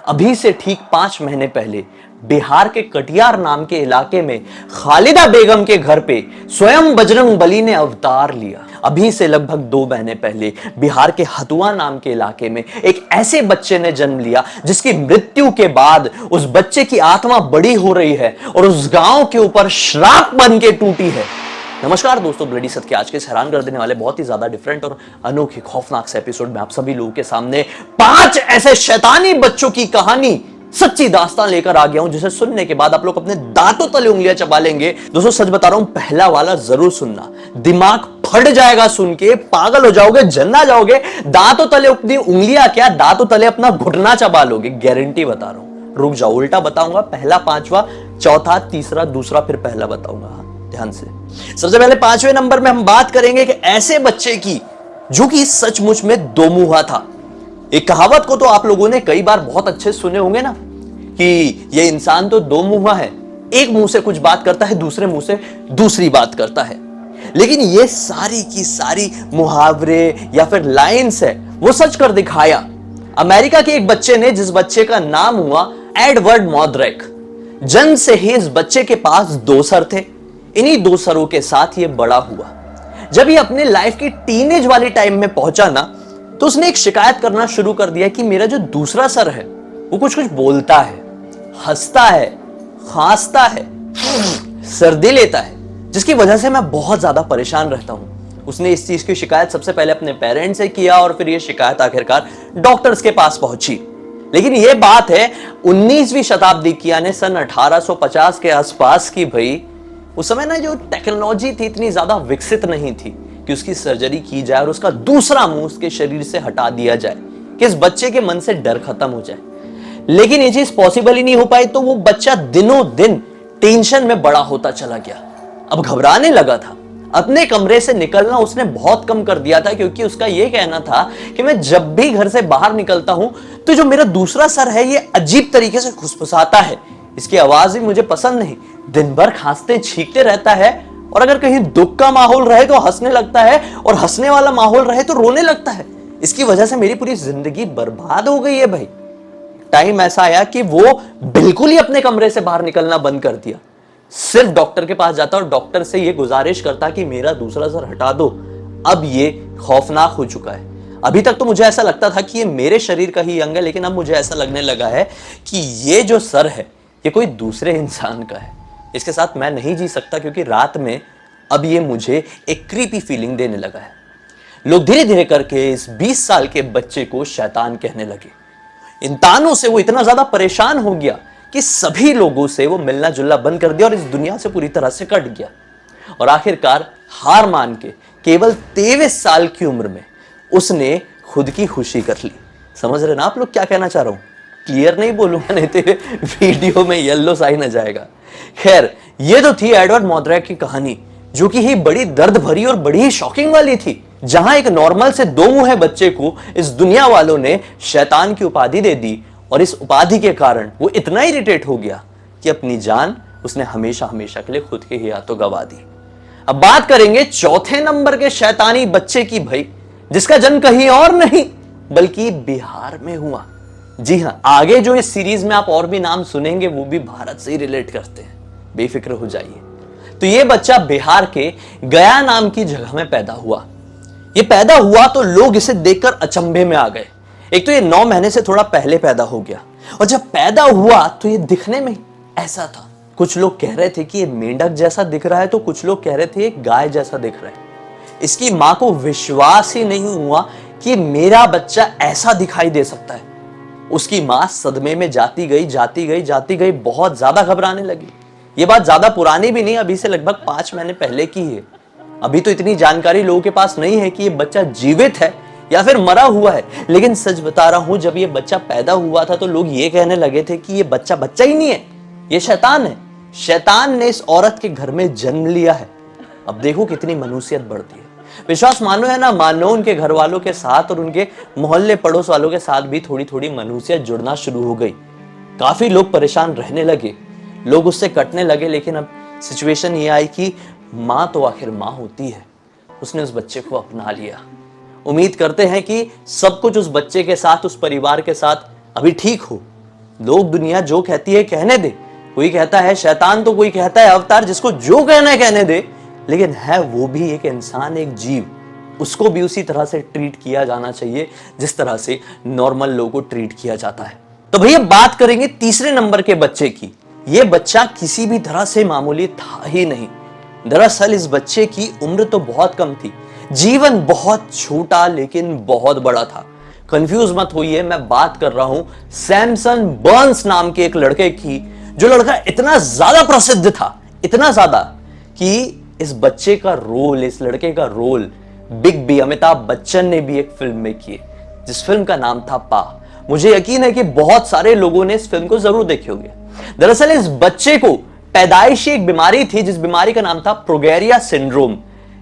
अभी से ठीक 5 महीने पहले बिहार के कटिहार नाम के इलाके में खालिदा बेगम के घर पे स्वयं बजरंग बली ने अवतार लिया। अभी से लगभग 2 महीने पहले बिहार के हथुआ नाम के इलाके में एक ऐसे बच्चे ने जन्म लिया जिसकी मृत्यु के बाद उस बच्चे की आत्मा बड़ी हो रही है और उस गांव के ऊपर श्राप बन के टूटी है। नमस्कार दोस्तों, ब्लडी सत्य के आज के हैरान कर देने वाले बहुत ही ज्यादा डिफरेंट और अनोखे खौफनाक से एपिसोड में आप सभी लोगों के सामने 5 ऐसे शैतानी बच्चों की कहानी, सच्ची दास्तान लेकर आ गया हूं जिसे सुनने के बाद आप लोग अपने दांतों तले उंगलियां चबा लेंगे। दोस्तों सच बता रहा हूं, पहला वाला जरूर सुनना, दिमाग फट जाएगा सुन के, पागल हो जाओगे, जन्ना जाओगे, दांतों तले अपनी उंगलियां क्या, दांतों तले अपना घुटना चबा लोगे, गारंटी बता रहा हूं। रुक जाओ, उल्टा बताऊंगा, पहला पांचवा, चौथा, तीसरा, दूसरा, फिर पहला बताऊंगा। ध्यान से। सबसे पहले 5वें नंबर में हम बात करेंगे कि ऐसे बच्चे की जो कि सचमुच में दो मुंहा था। एक कहावत को तो आप लोगों ने कई बार बहुत अच्छे सुने होंगे ना, कि ये इंसान तो दो मुंहा है, एक मुंह से कुछ बात करता है, दूसरे मुंह से दूसरी बात करता है। लेकिन ये सारी की सारी मुहावरे या फिर लाइंस है, वो सच कर दिखाया अमेरिका के एक बच्चे ने, जिस बच्चे का नाम हुआ एडवर्ड मॉड्रेक। जन्म से ही इस बच्चे के पास 2 सर थे। इन्हीं 2 सरों के साथ ये बड़ा हुआ। जब ये अपने लाइफ की टीनेज वाली टाइम में पहुंचा ना, तो उसने एक शिकायत करना शुरू कर दिया कि मेरा जो दूसरा सर है वो कुछ कुछ बोलता है, हंसता है, खांसता है, सर्दी लेता है, जिसकी वजह से मैं बहुत ज्यादा परेशान रहता हूं। उसने इस चीज की शिकायत सबसे पहले अपने पेरेंट्स से किया और फिर ये शिकायत आखिरकार डॉक्टर्स के पास पहुंची। लेकिन ये बात है 19वीं शताब्दी की, यानी सन 1850 के आसपास की। भाई उस समय ना जो टेक्नोलॉजी थी इतनी ज्यादा विकसित नहीं थी कि उसकी सर्जरी की जाए और उसका दूसरा मुंह उसके शरीर से हटा दिया जाए कि इस बच्चे के मन से डर खत्म हो जाए। लेकिन ये चीज पॉसिबल ही नहीं हो पाई, तो वो बच्चा दिनों दिन टेंशन में बड़ा होता चला गया। अब घबराने लगा था। अपने कमरे से निकलना उसने बहुत कम कर दिया था, क्योंकि उसका यह कहना था कि मैं जब भी घर से बाहर निकलता हूं तो जो मेरा दूसरा सर है ये अजीब तरीके से खुसफुसाता है, इसकी आवाज भी मुझे पसंद नहीं, दिन भर खांसते छींकते रहता है, और अगर कहीं दुख का माहौल रहे तो हंसने लगता है, और हंसने वाला माहौल रहे तो रोने लगता है। इसकी वजह से मेरी पूरी जिंदगी बर्बाद हो गई है। भाई टाइम ऐसा आया कि वो बिल्कुल ही अपने कमरे से बाहर निकलना बंद कर दिया। सिर्फ डॉक्टर के पास जाता और डॉक्टर से ये गुजारिश करता कि मेरा दूसरा सर हटा दो। अब ये खौफनाक हो चुका है। अभी तक तो मुझे ऐसा लगता था कि ये मेरे शरीर का ही अंग है, लेकिन अब मुझे ऐसा लगने लगा है कि ये जो सर है ये कोई दूसरे इंसान का है। इसके साथ मैं नहीं जी सकता, क्योंकि रात में अब ये मुझे एक क्रीपी फीलिंग देने लगा है। लोग धीरे धीरे करके इस 20 साल के बच्चे को शैतान कहने लगे। इन तानों से वो इतना ज्यादा परेशान हो गया कि सभी लोगों से वो मिलना जुलना बंद कर दिया और इस दुनिया से पूरी तरह से कट गया। और आखिरकार हार मान के केवल 23 साल की उम्र में उसने खुद की खुशी कर ली। समझ रहे ना आप लोग क्या कहना चाह रहा हूं? क्लियर नहीं बोलूंगा, नहीं तो वीडियो में येलो साइन आ जाएगा। खैर, ये तो थी एडवर्ड मॉड्रेक की कहानी, जो कि ही बड़ी दर्द भरी और बड़ी ही शॉकिंग वाली थी। जहां एक नॉर्मल से 2 मुंहे बच्चे को इस दुनिया वालों ने शैतान की उपाधि दे दी, और इस उपाधि के कारण वो इतना इरिटेट हो गया कि अपनी जान उसने हमेशा हमेशा के लिए खुद के ही हाथों गवा दी। अब बात करेंगे 4थे नंबर के शैतानी बच्चे की, भाई, जिसका जन्म कहीं और नहीं बल्कि बिहार में हुआ। जी हां, आगे जो इस सीरीज में आप और भी नाम सुनेंगे वो भी भारत से ही रिलेट करते हैं, बेफिक्र हो जाइए। तो ये बच्चा बिहार के गया नाम की जगह में पैदा हुआ। ये पैदा हुआ तो लोग इसे देखकर अचंभे में आ गए। एक तो ये 9 महीने से थोड़ा पहले पैदा हो गया, और जब पैदा हुआ तो ये दिखने में ऐसा था। कुछ लोग कह रहे थे कि ये मेंढक जैसा दिख रहा है, तो कुछ लोग कह रहे थे ये गाय जैसा दिख रहा है। इसकी मां को विश्वास ही नहीं हुआ कि मेरा बच्चा ऐसा दिखाई दे सकता है। उसकी मां सदमे में जाती गई, बहुत ज्यादा घबराने लगी। ये बात ज्यादा पुरानी भी नहीं, अभी से लगभग 5 महीने पहले की है। अभी तो इतनी जानकारी लोगों के पास नहीं है कि ये बच्चा जीवित है या फिर मरा हुआ है। लेकिन सच बता रहा हूं, जब ये बच्चा पैदा हुआ था तो लोग ये कहने लगे थे कि ये बच्चा बच्चा ही नहीं है, ये शैतान है। शैतान ने इस औरत के घर में जन्म लिया है। अब देखो कितनी मनुष्यत बढ़ती है। विश्वास मानो या ना मानो, उनके घर वालों के साथ और उनके मोहल्ले पड़ोस वालों के साथ भी थोड़ी थोड़ी मनुष्यत जुड़ना शुरू हो गई। काफी लोग परेशान रहने लगे, लोग उससे कटने लगे। लेकिन अब सिचुएशन ये आई कि मां तो आखिर मां होती है। उसने उस बच्चे को अपना लिया। उम्मीद करते हैं कि सब कुछ उस बच्चे के साथ, उस परिवार के साथ अभी ठीक हो। लोग दुनिया जो कहती है कहने दे, कोई कहता है शैतान तो कोई कहता है अवतार, जिसको जो कहना है कहने दे, लेकिन है वो भी एक इंसान, एक जीव। उसको भी उसी तरह से ट्रीट किया जाना चाहिए जिस तरह से नॉर्मल लोगों को ट्रीट किया जाता है। तो भैया बात करेंगे तीसरे नंबर के बच्चे की। ये बच्चा किसी भी तरह से मामूली था ही नहीं। दरअसल इस बच्चे की उम्र तो बहुत कम थी, जीवन बहुत छोटा लेकिन बहुत बड़ा था। कंफ्यूज मत होइए, मैं बात कर रहा हूं सैमसन बर्न्स नाम के एक लड़के की, जो लड़का इतना ज्यादा प्रसिद्ध था, इतना ज्यादा कि इस बच्चे का रोल, इस लड़के का role big B Amitabh Bachchan ने भी एक फिल्म में किए, जिस फिल्म का नाम था पा। मुझे यकीन है कि बहुत सारे लोगों ने इस फिल्म को जरूर देखे होंगे। दरअसल इस बच्चे को पैदाइशी एक बीमारी थी, जिस बीमारी का नाम था प्रोगेरिया सिंड्रोम।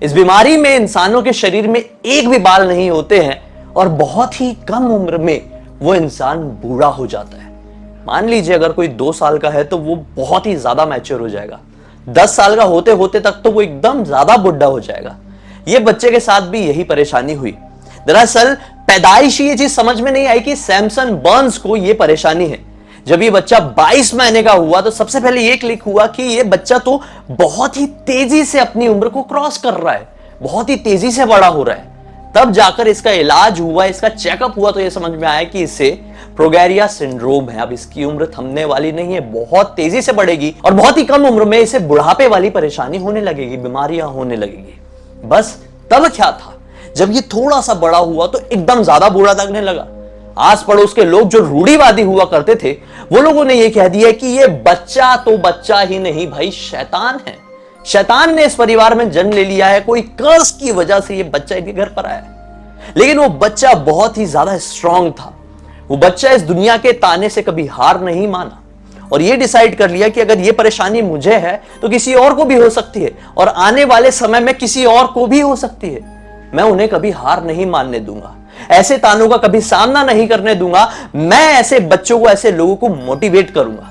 इस बीमारी में इंसानों के शरीर में एक भी बाल नहीं होते हैं और बहुत ही कम उम्र में वो इंसान बूढ़ा हो जाता है। मान लीजिए अगर कोई 2 साल का है तो वो बहुत ही ज्यादा मैच्योर हो जाएगा, 10 साल का होते होते तक तो वो एकदम ज्यादा बुढ़ा हो जाएगा। ये बच्चे के साथ भी यही परेशानी हुई। दरअसल पैदाइशी ये चीज समझ में नहीं आई कि सैमसन बर्न्स को ये परेशानी है। जब ये बच्चा 22 महीने का हुआ तो सबसे पहले ये क्लिक हुआ कि ये बच्चा तो बहुत ही तेजी से अपनी उम्र को क्रॉस कर रहा है, बहुत ही तेजी से बड़ा हो रहा है। तब जाकर इसका इलाज हुआ, इसका चेकअप हुआ तो ये समझ में आया कि इसे प्रोगेरिया सिंड्रोम है। अब इसकी उम्र थमने वाली नहीं है, बहुत तेजी से बढ़ेगी और बहुत ही कम उम्र में इसे बुढ़ापे वाली परेशानी होने लगेगी, बीमारियां होने लगेगी। बस तब क्या था, जब ये थोड़ा सा बड़ा हुआ तो एकदम ज्यादा बुरा लगने लगा। आस पड़ोस के लोग जो रूढ़िवादी हुआ करते थे, वो लोगों ने ये कह दिया कि ये बच्चा तो बच्चा ही नहीं भाई, शैतान है। शैतान ने इस परिवार में जन्म ले लिया है, कोई कर्स की वजह से ये बच्चा इनके घर पर आया है। लेकिन वो बच्चा बहुत ही ज्यादा स्ट्रांग था। वो बच्चा इस दुनिया के ताने से कभी हार नहीं माना और ये डिसाइड कर लिया कि अगर ये परेशानी मुझे है तो किसी और को भी हो सकती है और आने वाले समय में किसी और को भी हो सकती है। मैं उन्हें कभी हार नहीं मानने दूंगा, ऐसे तानों का कभी सामना नहीं करने दूंगा। मैं ऐसे बच्चों को, ऐसे लोगों को मोटिवेट करूंगा।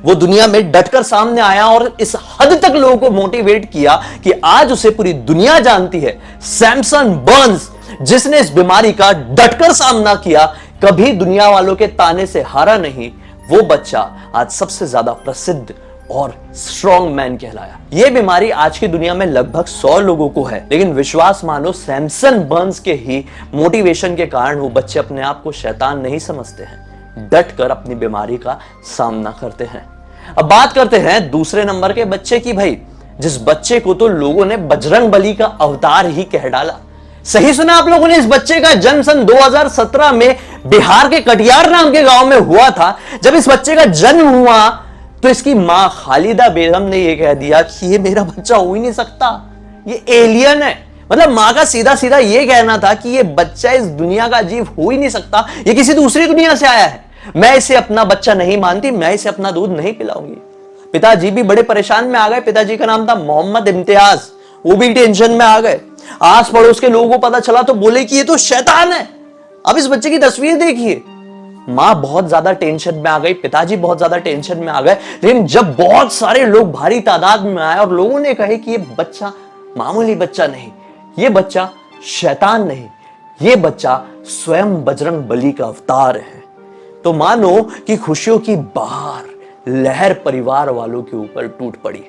वो दुनिया में डटकर सामने आया और इस हद तक लोगों को मोटिवेट किया कि आज उसे पूरी दुनिया जानती है। सैमसन बर्न्स, जिसने इस बीमारी का डटकर सामना किया, कभी दुनिया वालों के ताने से हारा नहीं, वो बच्चा आज सबसे ज्यादा प्रसिद्ध और स्ट्रॉन्ग मैन कहलाया। यह बीमारी आज की दुनिया में लगभग 100 लोगों को है, लेकिन विश्वास मानो सैमसन बर्न्स के ही मोटिवेशन के कारण वो बच्चे अपने आप को शैतान नहीं समझते हैं, डट कर अपनी बीमारी का सामना करते हैं। अब बात करते हैं दूसरे नंबर के बच्चे की भाई, जिस बच्चे को तो लोगों ने बजरंग बली का अवतार ही कह डाला। सही सुना आप लोगों ने, इस बच्चे का जन्म सन 2017 में बिहार के कटिहार नाम के गांव में हुआ था। जब इस बच्चे का जन्म हुआ तो इसकी मां खालिदा बेगम ने यह कह दिया कि ये मेरा बच्चा हो ही नहीं सकता, ये एलियन है। मतलब मां का सीधा सीधा यह कहना था कि ये बच्चा इस दुनिया का जीव हो ही नहीं सकता, ये किसी दूसरी दुनिया से आया है। मैं इसे अपना बच्चा नहीं मानती, मैं इसे अपना दूध नहीं पिलाऊंगी। पिताजी भी बड़े परेशान में आ गए। पिताजी का नाम था मोहम्मद इम्तियाज, वो भी टेंशन में आ गए। आस पड़ोस के लोगों को पता चला तो बोले कि ये तो शैतान है। अब इस बच्चे की तस्वीर देखिए। मां बहुत ज्यादा टेंशन में आ गई, पिताजी बहुत ज्यादा टेंशन में आ गए। लेकिन जब बहुत सारे लोग भारी तादाद में आए और लोगों ने कहे कि ये बच्चा मामूली बच्चा नहीं, ये बच्चा शैतान नहीं, ये बच्चा स्वयं बजरंग बली का अवतार है, तो मानो कि खुशियों की बहार लहर परिवार वालों के ऊपर टूट पड़ी।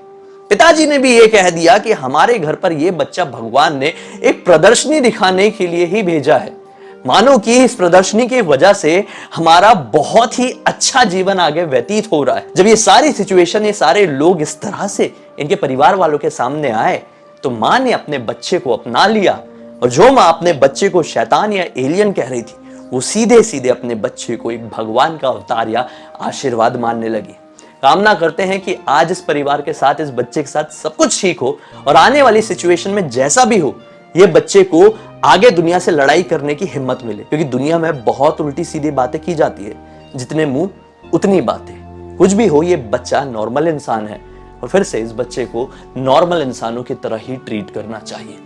पिताजी ने भी यह कह दिया कि हमारे घर पर यह बच्चा भगवान ने एक प्रदर्शनी दिखाने के लिए ही भेजा है। मानो कि इस प्रदर्शनी की वजह से हमारा बहुत ही अच्छा जीवन आगे व्यतीत हो रहा है। जब ये सारी सिचुएशन, ये सारे लोग इस तरह से इनके परिवार वालों के सामने आए तो मां ने अपने बच्चे को अपना लिया और जो मां अपने बच्चे को शैतान या एलियन कह रही थी, वो सीधे सीधे अपने बच्चे को एक भगवान का अवतार या आशीर्वाद मानने लगी। कामना करते हैं कि आज इस परिवार के साथ, इस बच्चे के साथ सब कुछ ठीक हो और आने वाली सिचुएशन में जैसा भी हो, ये बच्चे को आगे दुनिया से लड़ाई करने की हिम्मत मिले। क्योंकि दुनिया में बहुत उल्टी सीधी बातें की जाती है, जितने मुंह उतनी बातें। कुछ भी हो, ये बच्चा नॉर्मल इंसान है और फिर से इस बच्चे को नॉर्मल इंसानों की तरह ही ट्रीट करना चाहिए।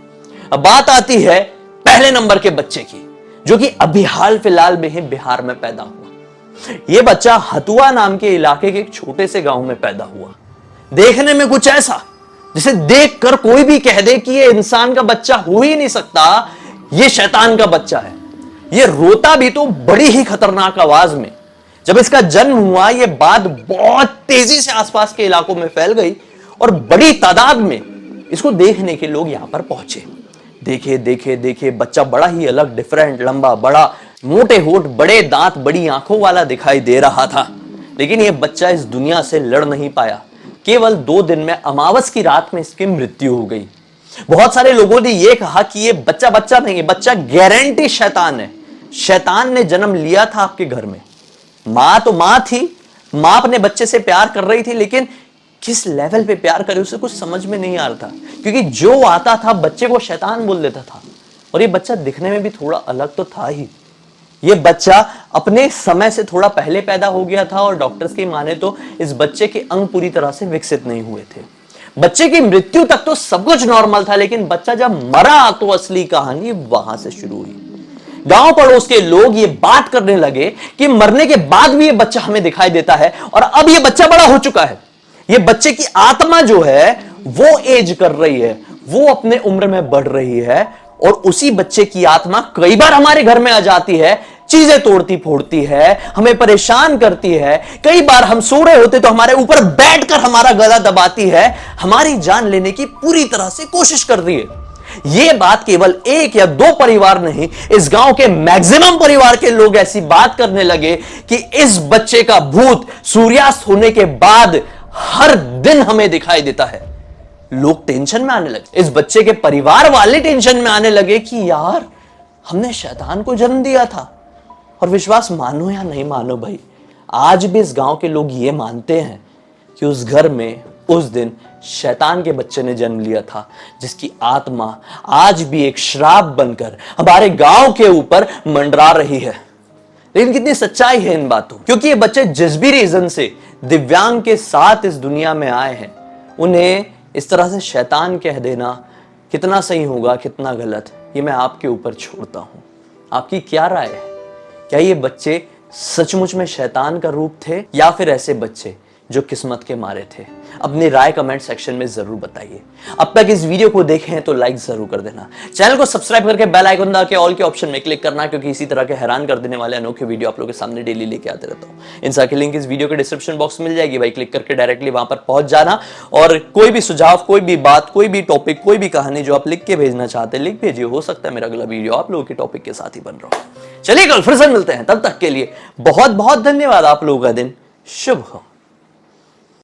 अब बात आती है पहले नंबर के बच्चे की, जो कि अभी हाल फिलहाल में ही बिहार में पैदा हुआ। यह बच्चा हतुआ नाम के इलाके के एक छोटे से गांव में पैदा हुआ। देखने में कुछ ऐसा जिसे देखकर कोई भी कह दे कि यह इंसान का बच्चा हो ही नहीं सकता, यह शैतान का बच्चा है। यह रोता भी तो बड़ी ही खतरनाक आवाज में। जब इसका जन्म हुआ ये बात बहुत तेजी से आसपास के इलाकों में फैल गई और बड़ी तादाद में इसको देखने के लोग यहां पर पहुंचे। देखे देखे देखे बच्चा बड़ा ही अलग, डिफरेंट, लंबा, बड़ा, मोटे होठ, बड़े दांत, बड़ी आंखों वाला दिखाई दे रहा था। लेकिन यह बच्चा इस दुनिया से लड़ नहीं पाया। केवल 2 दिन में अमावस की रात में इसकी मृत्यु हो गई। बहुत सारे लोगों ने यह कहा कि यह बच्चा बच्चा नहीं है, बच्चा गारंटी शैतान है। शैतान ने जन्म लिया था आपके घर में। मां तो मां थी, मां अपने बच्चे से प्यार कर रही थी, लेकिन किस लेवल पे प्यार करे उसे कुछ समझ में नहीं आ रहा था, क्योंकि जो आता था बच्चे को शैतान बोल देता था। और ये बच्चा दिखने में भी थोड़ा अलग तो था ही। ये बच्चा अपने समय से थोड़ा पहले पैदा हो गया था और डॉक्टर्स की माने तो इस बच्चे के अंग पूरी तरह से विकसित नहीं हुए थे। बच्चे की मृत्यु तक तो सब कुछ नॉर्मल था, लेकिन बच्चा जब मरा तो असली कहानी वहां से शुरू हुई। गांव पड़ोस के लोग ये बात करने लगे कि मरने के बाद भी ये बच्चा हमें दिखाई देता है और अब ये बच्चा बड़ा हो चुका है। ये बच्चे की आत्मा जो है वो एज कर रही है, वो अपने उम्र में बढ़ रही है और उसी बच्चे की आत्मा कई बार हमारे घर में आ जाती है, चीजें तोड़ती फोड़ती है, हमें परेशान करती है। कई बार हम सो रहे होते तो हमारे ऊपर बैठकर हमारा गला दबाती है, हमारी जान लेने की पूरी तरह से कोशिश कर रही है। यह बात केवल 1 या 2 परिवार नहीं, इस गांव के मैक्सिमम परिवार के लोग ऐसी बात करने लगे कि इस बच्चे का भूत सूर्यास्त होने के बाद हर दिन हमें दिखाई देता है। लोग टेंशन में आने लगे, इस बच्चे के परिवार वाले टेंशन में आने लगे कि यार हमने शैतान को जन्म दिया था। और विश्वास मानो या नहीं मानो भाई, आज भी इस गांव के लोग ये मानते हैं कि उस घर में उस दिन शैतान के बच्चे ने जन्म लिया था, जिसकी आत्मा आज भी एक श्राप बनकर हमारे गांव के ऊपर मंडरा रही है। लेकिन कितनी सच्चाई है इन बातों, क्योंकि ये बच्चे जिस भी रीजन से दिव्यांग के साथ इस दुनिया में आए हैं, उन्हें इस तरह से शैतान कह देना कितना सही होगा, कितना गलत, ये मैं आपके ऊपर छोड़ता हूं। आपकी क्या राय है? क्या ये बच्चे सचमुच में शैतान का रूप थे या फिर ऐसे बच्चे जो किस्मत के मारे थे? अपनी राय कमेंट सेक्शन में जरूर बताइए। अब तक इस वीडियो को देखे हैं तो लाइक जरूर कर देना, चैनल को सब्सक्राइब करके बेल आइकन दबा के ऑल के ऑप्शन में क्लिक करना, क्योंकि इसी तरह के हैरान कर देने वाले अनोखे वीडियो आप लोगों के सामने डेली लेके आते रहता हूं। इन सबकी लिंक इस वीडियो के डिस्क्रिप्शन बॉक्स में मिल जाएगी भाई, क्लिक करके डायरेक्टली वहां पर पहुंच जाना। और कोई भी सुझाव, कोई भी बात, कोई भी टॉपिक, कोई भी कहानी जो आप लिख के भेजना चाहते हैं लिख भेजिए। हो सकता है मेरा अगला वीडियो आप लोगों के टॉपिक के साथ ही बन रहा हो। चलिए कल फिर से मिलते हैं, तब तक के लिए बहुत बहुत धन्यवाद। आप लोगों का दिन शुभ हो।